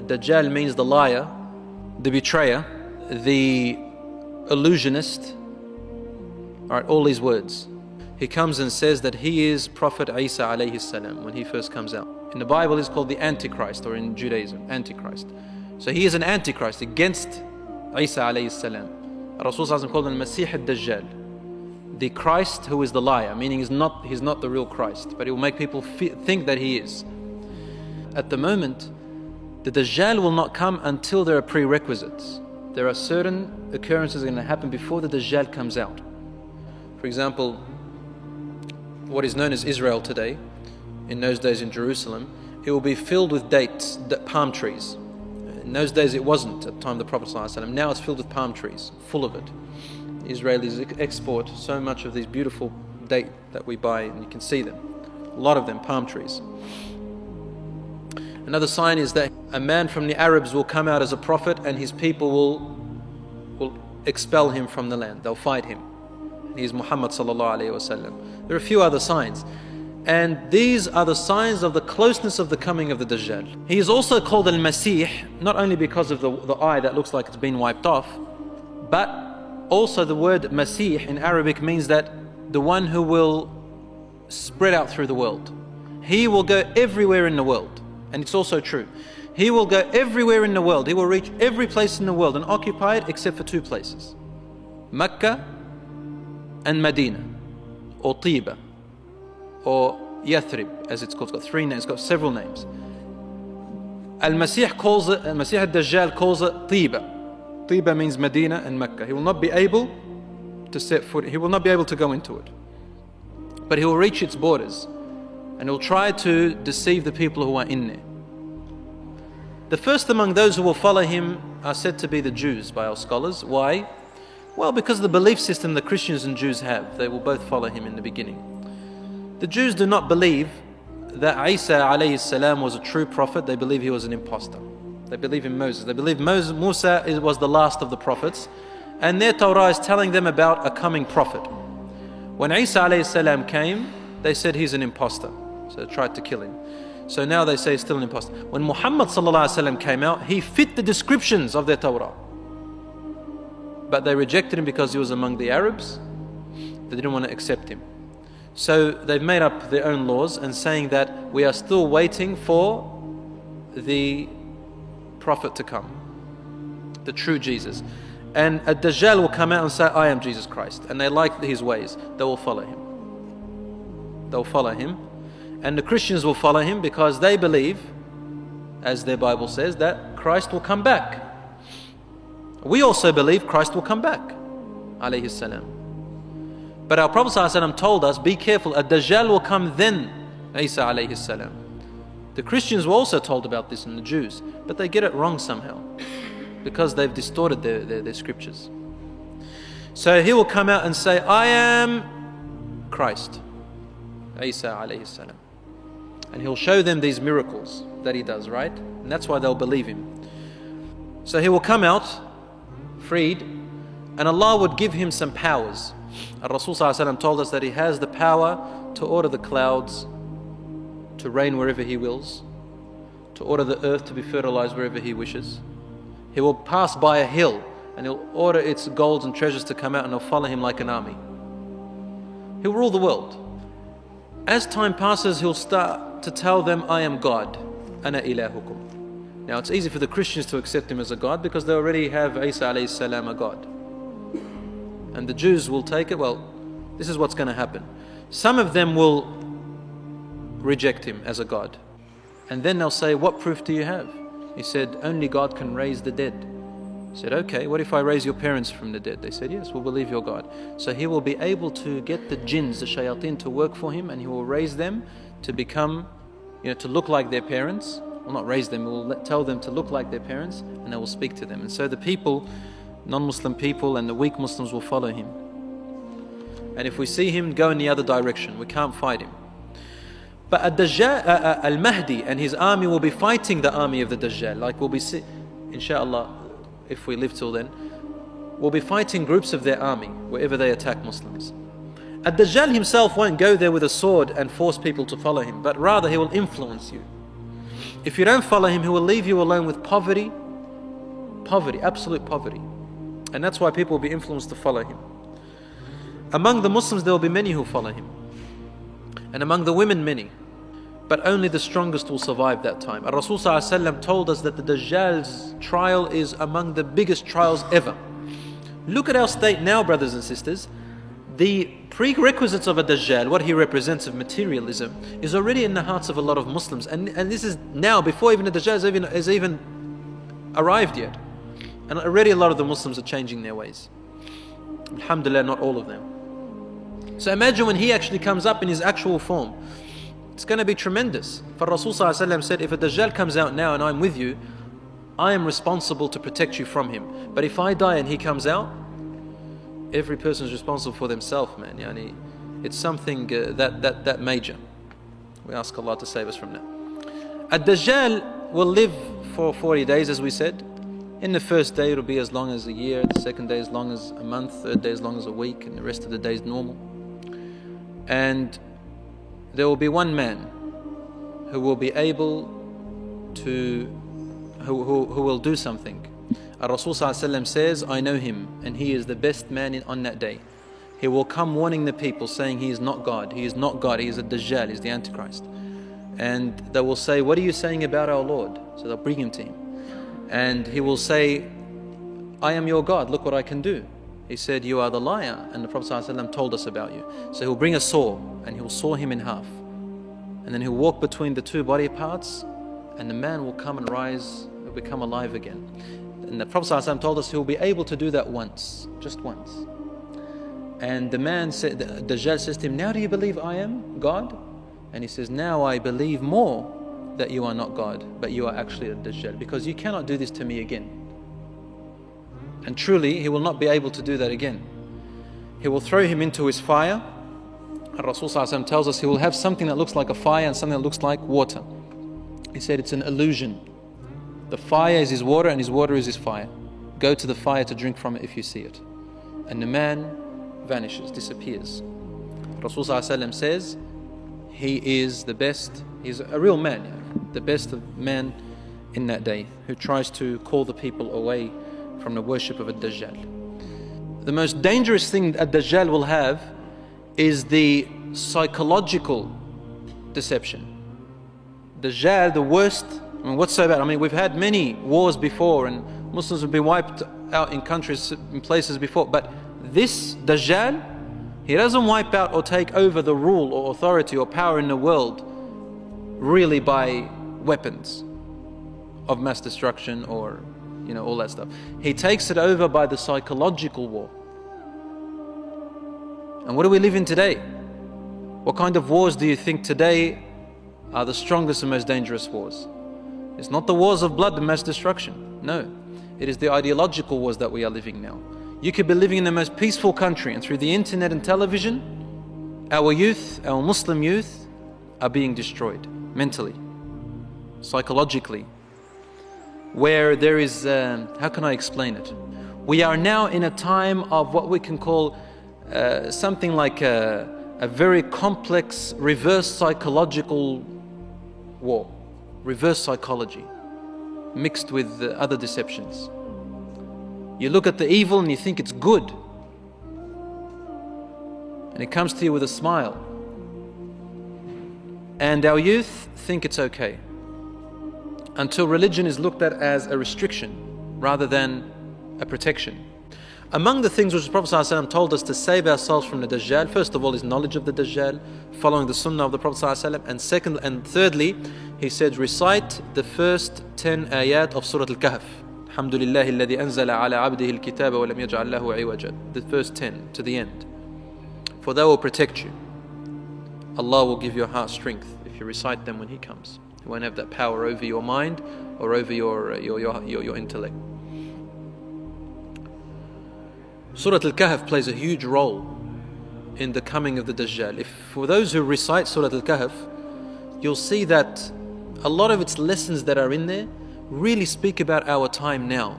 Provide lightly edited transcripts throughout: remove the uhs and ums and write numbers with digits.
Dajjal means the liar, the betrayer, the illusionist. Alright, all these words. He comes and says that he is Prophet Isa alayhi salam when he first comes out. In the Bible he's called the Antichrist, or in Judaism, Antichrist. So he is an Antichrist against Isa alayhi salam. Rasul called him Masih al-Dajjal, the Christ who is the liar, meaning he's not the real Christ, but he will make people think that he is. At the moment, the Dajjal will not come until there are prerequisites. There are certain occurrences that are going to happen before the Dajjal comes out. For example, what is known as Israel today, in those days in Jerusalem, it will be filled with dates, palm trees. In those days it wasn't at the time of the Prophet ﷺ. Now it's filled with palm trees, full of it. Israelis export so much of these beautiful date that we buy, and you can see them. A lot of them, palm trees. Another sign is that a man from the Arabs will come out as a prophet, and his people will expel him from the land. They'll fight him. He is Muhammad sallallahu alaihi wasallam. There are a few other signs. And these are the signs of the closeness of the coming of the Dajjal. He is also called Al-Masih, not only because of the eye that looks like it's been wiped off, but also the word Masih in Arabic means that the one who will spread out through the world. He will go everywhere in the world. And it's also true. He will go everywhere in the world. He will reach every place in the world and occupy it except for two places. Mecca and Medina, or Tiba, or Yathrib, as it's called. It's got three names, it's got several names. Al-Masih al-Dajjal calls it Tiba. Tiba means Medina and Mecca. He will not be able to set foot, he will not be able to go into it. But he will reach its borders, and he'll try to deceive the people who are in there. The first among those who will follow him are said to be the Jews by our scholars. Why? Well, because of the belief system that Christians and Jews have. They will both follow him in the beginning. The Jews do not believe that Isa alayhi salam was a true prophet. They believe he was an impostor. They believe in Moses. They believe Musa was the last of the prophets, and their Torah is telling them about a coming prophet. When Isa alayhi salam came, they said he's an impostor. So they tried to kill him. So now they say he's still an impostor. When Muhammad sallallahu alaihi wasallam came out, he fit the descriptions of their Torah. But they rejected him because he was among the Arabs. They didn't want to accept him. So they've made up their own laws and saying that we are still waiting for the prophet to come, the true Jesus. And a Dajjal will come out and say, I am Jesus Christ. And they like his ways. They will follow him. They'll follow him. And the Christians will follow him because they believe, as their Bible says, that Christ will come back. We also believe Christ will come back, alayhi salam. But our Prophet ﷺ told us, be careful, a Dajjal will come then, Isa alayhi salam. The Christians were also told about this, and the Jews, but they get it wrong somehow because they've distorted their scriptures. So he will come out and say, I am Christ, Isa alayhi salam. And he'll show them these miracles that he does, right? And that's why they'll believe him. So he will come out freed, and Allah would give him some powers. Rasul ﷺ told us that he has the power to order the clouds to rain wherever he wills, to order the earth to be fertilized wherever he wishes. He will pass by a hill and he'll order its golds and treasures to come out, and they'll follow him like an army. He'll rule the world. As time passes, he'll start to tell them, I am God, ana ilahukum. Now it's easy for the Christians to accept him as a God because they already have Isa alayhi salam a God. And the Jews will take it, well, this is what's going to happen. Some of them will reject him as a God. And then they'll say, what proof do you have? He said, only God can raise the dead. He said, okay, what if I raise your parents from the dead? They said, yes, we'll believe your God. So he will be able to get the jinns, the shayateen, to work for him, and he will raise them to become, to look like their parents. Well, not raise them, he will tell them to look like their parents, and they will speak to them. And so the people, non-Muslim people and the weak Muslims will follow him. And if we see him go in the other direction, we can't fight him. But Al-Mahdi and his army will be fighting the army of the Dajjal. Like we'll be, inshallah, if we live till then, we'll be fighting groups of their army wherever they attack Muslims. If you don't follow him, he will leave you alone with poverty, absolute poverty. And that's why people will be influenced to follow him. Among the Muslims, there will be many who follow him. And among the women, many. But only the strongest will survive that time. Rasul ﷺ told us that the Dajjal's trial is among the biggest trials ever. Look at our state now, brothers and sisters. The prerequisites of a Dajjal, what he represents of materialism, is already in the hearts of a lot of Muslims. And this is now, before even the Dajjal has even arrived yet. And already a lot of the Muslims are changing their ways. Alhamdulillah, not all of them. So imagine when he actually comes up in his actual form. It's going to be tremendous. For Rasul ﷺ said, if a Dajjal comes out now and I'm with you, I am responsible to protect you from him. But if I die and he comes out, every person is responsible for themselves, man. Yani, it's something that major. We ask Allah to save us from that. A Dajjal will live for 40 days, as we said. In the first day, it'll be as long as a year. The second day, as long as a month. Third day, as long as a week. And the rest of the days, normal. And there will be one man who will be able to, who will do something. Rasul ﷺ says, I know him, and he is the best man on that day. He will come warning the people, saying he is not God, he is not God, he is a Dajjal, he is the Antichrist. And they will say, what are you saying about our Lord? So they'll bring him to him. And he will say, I am your God, look what I can do. He said, you are the liar, and the Prophet ﷺ told us about you. So he'll bring a saw, and he'll saw him in half. And then he'll walk between the two body parts, and the man will come and rise, will become alive again. And the Prophet ﷺ told us he will be able to do that once, just once. And the man said, the Dajjal says to him, now do you believe I am God? And he says, now I believe more that you are not God, but you are actually a Dajjal, because you cannot do this to me again. And truly, he will not be able to do that again. He will throw him into his fire. And Rasul ﷺ tells us he will have something that looks like a fire and something that looks like water. He said it's an illusion. The fire is his water and his water is his fire. Go to the fire to drink from it if you see it. And the man vanishes, disappears. Rasul ﷺ says he is the best, he's a real man, the best of man in that day, who tries to call the people away from the worship of a Dajjal. The most dangerous thing a Dajjal will have is the psychological deception. Dajjal, the worst, what's so bad? We've had many wars before and Muslims have been wiped out in countries, in places before, but this Dajjal, he doesn't wipe out or take over the rule or authority or power in the world really by weapons of mass destruction or all that stuff. He takes it over by the psychological war. And what do we live in today? What kind of wars do you think today are the strongest and most dangerous wars? It's not the wars of blood and mass destruction. No, it is the ideological wars that we are living now. You could be living in the most peaceful country, and through the internet and television, our youth, our Muslim youth, are being destroyed mentally, psychologically. Where there is, how can I explain it? We are now in a time of what we can call something like a very complex reverse psychological war, reverse psychology, mixed with other deceptions. You look at the evil and you think it's good, and it comes to you with a smile. And our youth think it's okay, until religion is looked at as a restriction rather than a protection. Among the things which the Prophet ﷺ told us to save ourselves from the Dajjal, first of all, is knowledge of the Dajjal, following the Sunnah of the Prophet ﷺ, and second and thirdly, he said, recite the first 10 ayat of Surat Al-Kahf. Alhamdulillahi alladhi anzala ala abdihi al-kitaba wa lam yaj'al lahu iwaja. The first 10 to the end. For they will protect you. Allah will give your heart strength if you recite them when He comes. You won't have that power over your mind or over your intellect. Surat Al-Kahf plays a huge role in the coming of the Dajjal. For those who recite Surat Al-Kahf, you'll see that a lot of its lessons that are in there really speak about our time now,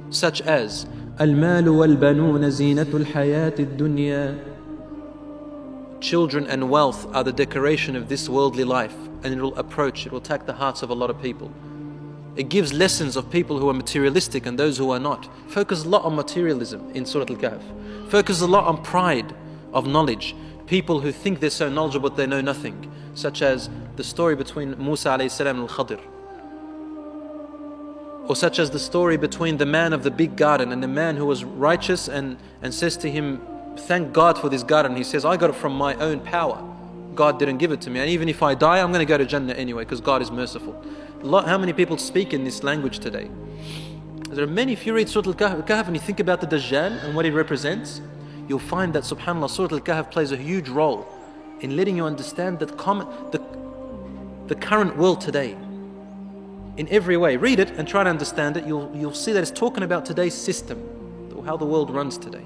such as Al-Malu wal-Banun zinatul hayat ad-dunya. children and wealth are the decoration of this worldly life, and it will attack the hearts of a lot of people. It gives lessons of people who are materialistic and those who are not. Focus a lot on materialism in Surat Al-Kahf. Focus a lot on pride of knowledge. People who think they're so knowledgeable but they know nothing. Such as the story between Musa alayhi salam and Al-Khadir. Or such as the story between the man of the big garden and the man who was righteous and says to him, thank God for this garden. He says, I got it from my own power. God didn't give it to me. And even if I die, I'm going to go to Jannah anyway because God is merciful. How many people speak in this language today? There are many. If you read Surat Al-Kahf and you think about the Dajjal and what it represents, you'll find that subhanAllah, Surat Al-Kahf plays a huge role in letting you understand that the current world today in every way. Read it and try to understand it. You'll see that it's talking about today's system, how the world runs today.